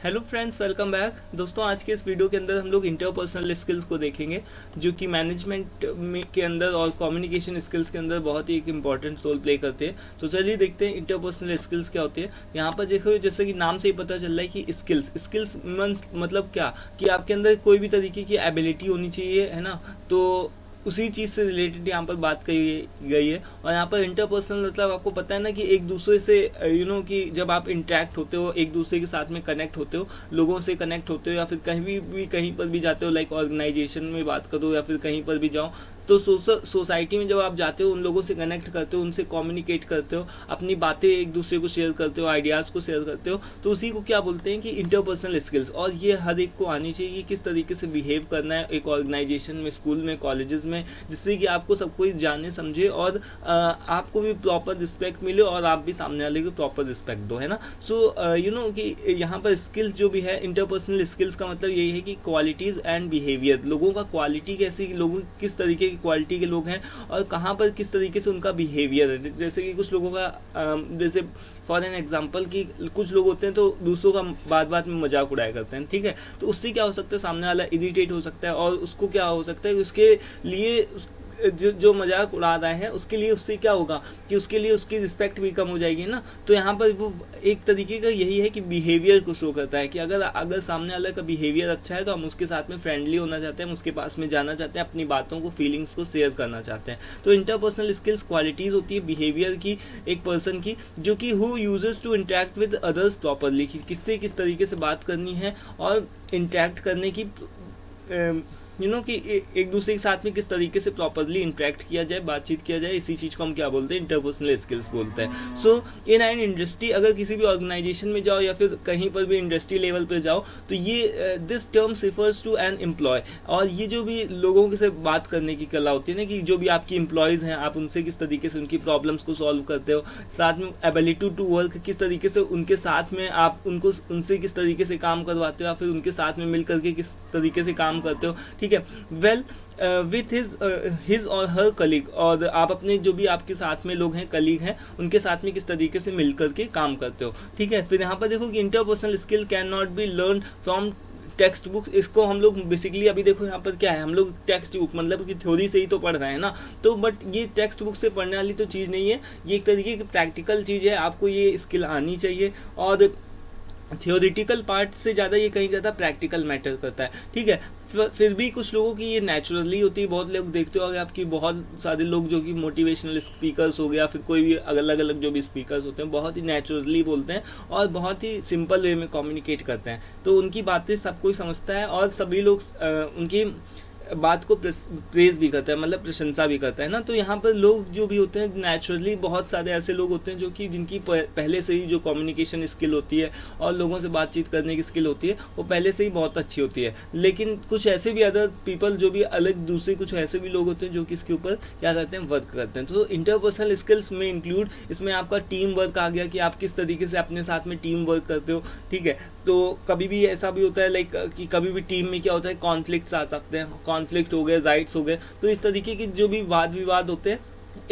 Hello friends, welcome back. दोस्तों, आज के इस वीडियो के अंदर हम लोग इंटरपर्सनल स्किल्स को देखेंगे, जो कि मैनेजमेंट में के अंदर और कम्युनिकेशन स्किल्स के अंदर बहुत ही एक इंपॉर्टेंट रोल प्ले करते हैं। तो चलिए देखते हैं इंटरपर्सनल स्किल्स क्या होती है। यहाँ पर देखो, जैसे कि नाम से ही पता चल रहा है कि स्किल्स मतलब क्या, कि आपके अंदर कोई भी तरीके की एबिलिटी होनी चाहिए, है ना। तो उसी चीज़ से रिलेटेड यहाँ पर बात कही गई है। और यहाँ पर इंटरपर्सनल मतलब आपको पता है ना, कि एक दूसरे से कि जब आप इंटरेक्ट होते हो, एक दूसरे के साथ में कनेक्ट होते हो, लोगों से कनेक्ट होते हो, या फिर कहीं पर भी जाते हो, लाइक ऑर्गेनाइजेशन में बात करो या फिर कहीं पर भी जाओ, तो सोसाइटी में जब आप जाते हो, उन लोगों से कनेक्ट करते हो, उनसे कम्युनिकेट करते हो, अपनी बातें एक दूसरे को शेयर करते हो, आइडियाज़ को शेयर करते हो, तो उसी को क्या बोलते हैं कि इंटरपर्सनल स्किल्स। और ये हर एक को आनी चाहिए कि किस तरीके से बिहेव करना है एक ऑर्गेनाइजेशन में, स्कूल में, कॉलेजेस में, जिससे कि आपको सब कोई जाने समझे और आपको भी प्रॉपर रिस्पेक्ट मिले और आप भी सामने वाले को प्रॉपर रिस्पेक्ट दो, है ना। सो कि यहाँ पर स्किल्स जो भी है, इंटरपर्सनल स्किल्स का मतलब यही है कि क्वालिटीज़ एंड बिहेवियर, लोगों का क्वालिटी कैसी, लोगों किस तरीके क्वालिटी के लोग हैं और कहाँ पर किस तरीके से उनका बिहेवियर है। जैसे कि कुछ लोगों का जैसे फॉर एन एग्जांपल कि कुछ लोग होते हैं तो दूसरों का बात बात में मजाक उड़ाया करते हैं, ठीक है। तो उससे क्या हो सकता है, सामने वाला इरिटेट हो सकता है, और उसको क्या हो सकता है, उसके लिए जो मजाक उड़ा रहा है, उसके लिए उससे क्या होगा कि उसके लिए उसकी रिस्पेक्ट भी कम हो जाएगी ना। तो यहाँ पर वो एक तरीके का यही है कि बिहेवियर को शो करता है कि अगर सामने वाले का बिहेवियर अच्छा है तो हम उसके साथ में फ्रेंडली होना चाहते हैं, हम उसके पास में जाना चाहते हैं, अपनी बातों को, फीलिंग्स को शेयर करना चाहते हैं। तो इंटरपर्सनल स्किल्स क्वालिटीज़ होती है बिहेवियर की, एक पर्सन की, जो कि who uses to interact with others properly, किससे किस तरीके से बात करनी है और इंटरेक्ट करने की कि एक दूसरे के साथ में किस तरीके से प्रॉपरली इंटरेक्ट किया जाए, बातचीत किया जाए, इसी चीज़ को हम क्या बोलते हैं, इंटरपर्सनल स्किल्स बोलते हैं। सो इन एन इंडस्ट्री, अगर किसी भी ऑर्गेनाइजेशन में जाओ या फिर कहीं पर भी इंडस्ट्री लेवल पर जाओ, तो ये this terms refers to an employ. और ये जो भी लोगों के से बात करने की कला होती है ना, कि जो भी आपकी एम्प्लॉयज़ हैं, आप उनसे किस तरीके से उनकी प्रॉब्लम्स को सॉल्व करते हो, साथ में एबिलिटी टू वर्क, किस तरीके से उनके साथ में आप उनसे किस तरीके से काम करवाते हो, या फिर उनके साथ में मिल करके किस तरीके से काम करते हो, ठीक है। वेल विथ हिज और हर कलीग, और आप अपने जो भी आपके साथ में लोग हैं, कलीग हैं, उनके साथ में किस तरीके से मिल करके काम करते हो, ठीक है। फिर यहाँ पर देखो कि interpersonal skill can not be learn from text book. इसको हम लोग बेसिकली अभी देखो यहाँ पर क्या है, हम लोग टेक्स्ट बुक मतलब कि थ्योरी से ही तो पढ़ रहे हैं ना, तो बट ये टेक्स्ट बुक से पढ़ने वाली तो चीज़ नहीं है, ये एक तरीके की प्रैक्टिकल चीज़ है। आपको ये स्किल आनी चाहिए, और थियोरिटिकल पार्ट से ज़्यादा ये कहीं ज़्यादा प्रैक्टिकल मैटर करता है, ठीक है। फिर भी कुछ लोगों की ये नेचुरली होती है। बहुत लोग देखते हो, अगर आपकी बहुत सारे लोग जो कि मोटिवेशनल स्पीकर्स हो गया, फिर कोई भी अलग अलग जो भी स्पीकर्स होते हैं, बहुत ही नेचुरली बोलते हैं और बहुत ही सिंपल वे में कम्युनिकेट करते हैं, तो उनकी बातें सब कोई समझता है और सभी लोग उनकी बात को प्रेज भी करता है, मतलब प्रशंसा भी करता है ना। तो यहाँ पर लोग जो भी होते हैं, नेचुरली बहुत सारे ऐसे लोग होते हैं जो कि जिनकी पहले से ही जो कम्युनिकेशन स्किल होती है और लोगों से बातचीत करने की स्किल होती है, वो पहले से ही बहुत अच्छी होती है। लेकिन कुछ ऐसे भी अदर पीपल जो भी अलग दूसरे कुछ ऐसे भी लोग होते हैं जो कि इसके ऊपर क्या करते हैं, वर्क करते हैं। तो इंटरपर्सनल स्किल्स में इंक्लूड, इसमें आपका टीम वर्क आ गया, कि आप किस तरीके से अपने साथ में टीम वर्क करते हो, ठीक है। तो कभी भी ऐसा भी होता है लाइक कि कभी भी टीम में क्या होता है, कॉन्फ्लिक्ट्स आ सकते हैं, कॉन्फ्लिक्ट हो गए, राइट्स हो गए, तो इस तरीके की जो भी वाद विवाद होते हैं,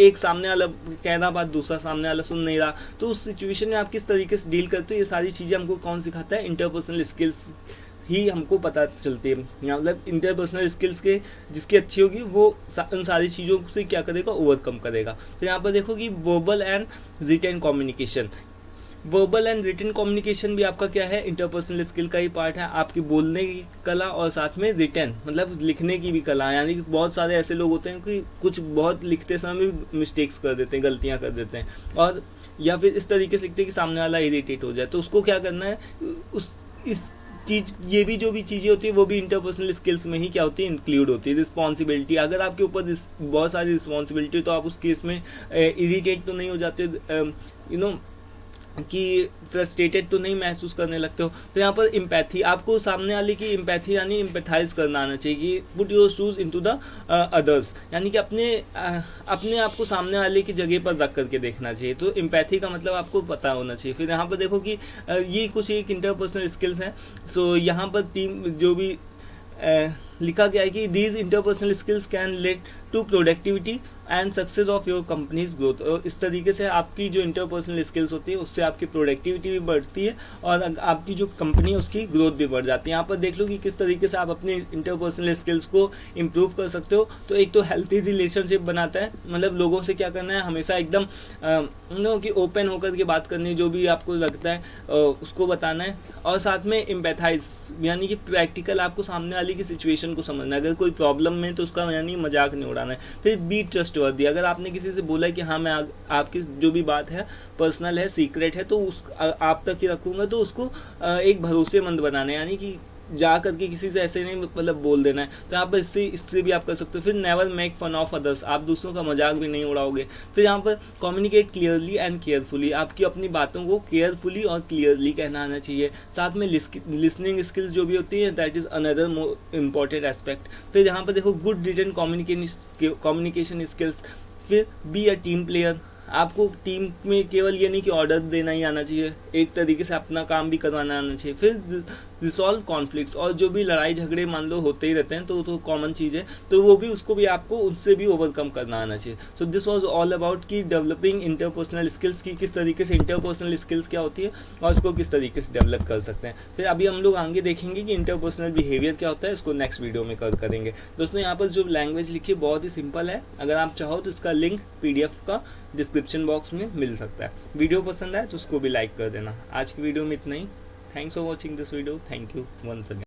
एक सामने वाला कह रहा बात, दूसरा सामने वाला सुन नहीं रहा, तो उस सिचुएशन में आप किस तरीके से डील करते हो, ये सारी चीज़ें हमको कौन सिखाता है, इंटरपर्सनल स्किल्स ही हमको पता चलती है। मतलब इंटरपर्सनल स्किल्स के जिसकी अच्छी होगी वो उन सारी चीज़ों से क्या करेगा, ओवरकम करेगा। तो यहाँ पर देखो कि verbal and written communication, verbal and written communication भी आपका क्या है, इंटरपर्सनल स्किल का ही पार्ट है। आपकी बोलने की कला और साथ में रिटन मतलब लिखने की भी कला, यानी कि बहुत सारे ऐसे लोग होते हैं कि कुछ बहुत लिखते समय भी मिस्टेक्स कर देते हैं, गलतियां कर देते हैं, और या फिर इस तरीके से लिखते हैं कि सामने वाला इरिटेट हो जाए। तो उसको क्या करना है, इस चीज़, ये भी जो भी चीज़ें होती है वो भी इंटरपर्सनल स्किल्स में ही क्या होती है, इंक्लूड होती है। रिस्पॉन्सिबिलिटी, अगर आपके ऊपर बहुत सारी रिस्पॉन्सिबिलिटी, तो आप उस केस में इरिटेट तो नहीं हो जाते, कि फ्रस्ट्रेटेड तो नहीं महसूस करने लगते हो। तो यहाँ पर एम्पैथी, आपको सामने वाले की एम्पैथी यानी एम्पैथाइज करना आना चाहिए, कि put your shoes into the others, यानी कि अपने आप को सामने वाले की जगह पर रख करके देखना चाहिए। तो एम्पैथी का मतलब आपको पता होना चाहिए। फिर यहाँ पर देखो कि ये कुछ एक इंटरपर्सनल स्किल्स हैं। सो यहाँ पर टीम जो भी लिखा गया है कि these interpersonal skills can lead to productivity and success of your companies growth. और इस तरीके से आपकी जो इंटरपर्सनल स्किल्स होती है उससे आपकी प्रोडक्टिविटी भी बढ़ती है और आपकी जो कंपनी है उसकी ग्रोथ भी बढ़ जाती है। यहाँ पर देख लो कि किस तरीके से आप अपनी इंटरपर्सनल स्किल्स को इम्प्रूव कर सकते हो। तो एक तो हेल्थी रिलेशनशिप बनाता है, मतलब लोगों से क्या करना है, हमेशा एकदम कि ओपन होकर के बात करनी, जो भी आपको लगता है उसको बताना है। और साथ में एम्पैथाइज, यानी कि प्रैक्टिकल आपको सामने वाली की सिचुएशन को समझना है। अगर कोई प्रॉब्लम में तो उसका यानी मजाक नहीं उड़ाना है। फिर बी ट्रस्टवर्दी, अगर आपने किसी से बोला है कि हाँ मैं आपकी जो भी बात है पर्सनल है, सीक्रेट है, तो उस आप तक ही रखूँगा, तो उसको एक भरोसेमंद बनाना है, यानी कि जा करके किसी से ऐसे नहीं मतलब बोल देना है। तो यहाँ पर इससे भी आप कर सकते हो। फिर never make fun of others, आप दूसरों का मजाक भी नहीं उड़ाओगे। फिर यहाँ पर कम्युनिकेट क्लियरली एंड केयरफुली, आपकी अपनी बातों को केयरफुली और क्लियरली कहना आना चाहिए। साथ में लिसनिंग स्किल्स जो भी होती है, that is another more important aspect. फिर यहाँ पर देखो गुड रिटन कम्युनिकेशन स्किल्स। फिर बी अ टीम प्लेयर, आपको टीम में केवल ये नहीं कि ऑर्डर देना ही आना चाहिए, एक तरीके से अपना काम भी करवाना आना चाहिए। फिर रिसॉल्व कॉन्फ्लिक्ट्स, और जो भी लड़ाई झगड़े मान लो होते ही रहते हैं तो कॉमन चीज़ है, तो वो भी उसको भी आपको उनसे भी ओवरकम करना आना चाहिए। So this was all about कि डेवलपिंग इंटरपर्सनल स्किल्स की, किस तरीके से इंटरपर्सनल स्किल्स क्या होती है और इसको किस तरीके से डेवलप कर सकते हैं। फिर अभी हम लोग आगे देखेंगे कि इंटरपर्सनल बिहेवियर क्या होता है, इसको नेक्स्ट वीडियो में करेंगे। दोस्तों यहाँ पर जो लैंग्वेज लिखी है बहुत ही सिंपल है, अगर आप चाहो तो इसका लिंक PDF का डिस्क्रिप्शन बॉक्स में मिल सकता है। वीडियो पसंद आए तो उसको भी लाइक कर देना। आज की वीडियो में इतना ही। Thanks for watching this video. Thank you once again.